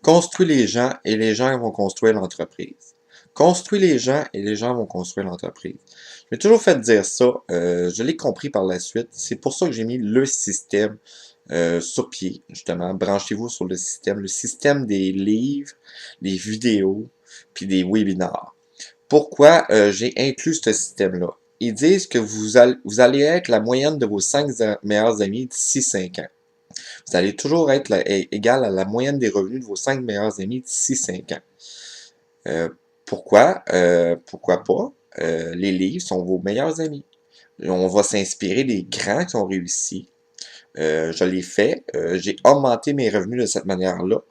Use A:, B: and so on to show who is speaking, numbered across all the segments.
A: Construis les gens et les gens vont construire l'entreprise. Construis les gens et les gens vont construire l'entreprise. Je m'ai toujours fait dire ça, je l'ai compris par la suite. C'est pour ça que j'ai mis le système sur pied, justement. Branchez-vous sur le système des livres, des vidéos, puis des webinars. Pourquoi j'ai inclus ce système-là? Ils disent que vous allez être la moyenne de vos 5 meilleurs amis d'ici 5 ans. Vous allez toujours être égal à la moyenne des revenus de vos 5 meilleurs amis d'ici 5 ans. Euh, pourquoi pas? Les livres sont vos meilleurs amis. On va s'inspirer des grands qui ont réussi. Je l'ai fait. J'ai augmenté mes revenus de cette manière-là.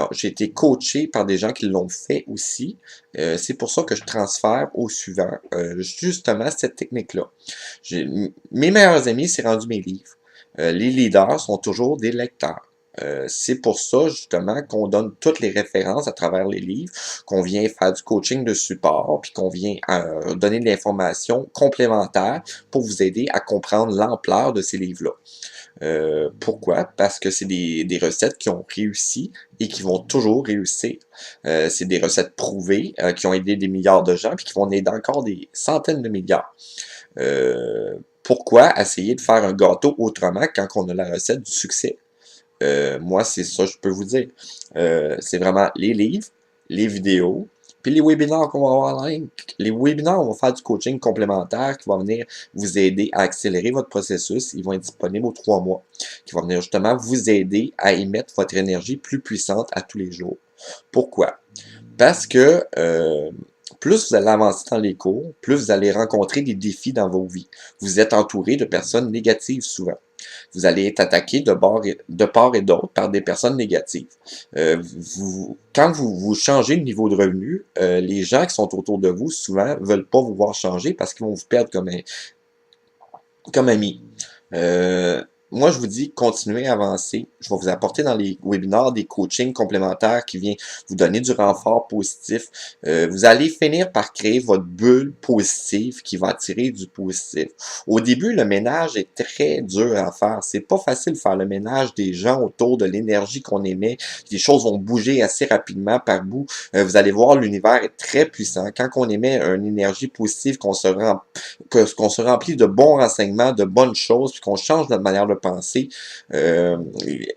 A: J'ai été coaché par des gens qui l'ont fait aussi. C'est pour ça que je transfère au suivant justement cette technique-là. Mes meilleurs amis, c'est rendu mes livres. Les leaders sont toujours des lecteurs. C'est pour ça, justement, qu'on donne toutes les références à travers les livres, qu'on vient faire du coaching de support, puis qu'on vient donner de l'information complémentaire pour vous aider à comprendre l'ampleur de ces livres-là. Pourquoi? Parce que c'est des recettes qui ont réussi et qui vont toujours réussir. C'est des recettes prouvées qui ont aidé des milliards de gens puis qui vont aider encore des centaines de milliards. Pourquoi essayer de faire un gâteau autrement quand on a la recette du succès? Moi, c'est ça, je peux vous dire. C'est vraiment les livres, les vidéos, puis les webinaires qu'on va avoir en ligne. Les webinaires, on va faire du coaching complémentaire qui va venir vous aider à accélérer votre processus. Ils vont être disponibles aux 3 mois. Qui vont venir justement vous aider à émettre votre énergie plus puissante à tous les jours. Pourquoi? Parce que plus vous allez avancer dans les cours, plus vous allez rencontrer des défis dans vos vies. Vous êtes entouré de personnes négatives souvent. Vous allez être attaqué de part et d'autre par des personnes négatives. Quand vous changez de niveau de revenu, les gens qui sont autour de vous, souvent, veulent pas vous voir changer parce qu'ils vont vous perdre comme ami. Moi, je vous dis, continuez à avancer. Je vais vous apporter dans les webinaires des coachings complémentaires qui viennent vous donner du renfort positif. Vous allez finir par créer votre bulle positive qui va attirer du positif. Au début, le ménage est très dur à faire. C'est pas facile de faire le ménage des gens autour de l'énergie qu'on émet. Les choses vont bouger assez rapidement par bout. Vous allez voir, l'univers est très puissant. Quand on émet une énergie positive, qu'on se remplit de bons renseignements, de bonnes choses, puis qu'on change notre manière de penser,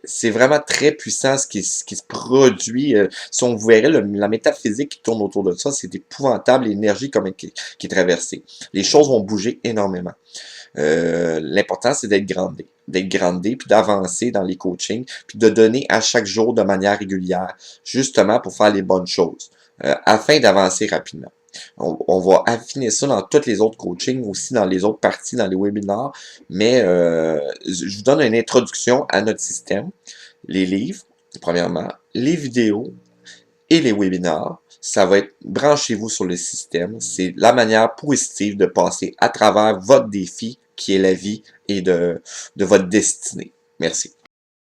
A: c'est vraiment très puissant ce qui se produit. Si on verrait la métaphysique qui tourne autour de ça, c'est épouvantable l'énergie qui est traversée. Les choses vont bouger énormément. L'important, c'est d'être grandé, puis d'avancer dans les coachings, puis de donner à chaque jour de manière régulière, justement pour faire les bonnes choses, afin d'avancer rapidement. On va affiner ça dans tous les autres coachings, aussi dans les autres parties, dans les webinars, mais je vous donne une introduction à notre système, les livres, premièrement, les vidéos et les webinars. Ça va être branchez-vous sur le système, c'est la manière positive de passer à travers votre défi qui est la vie et de votre destinée. Merci.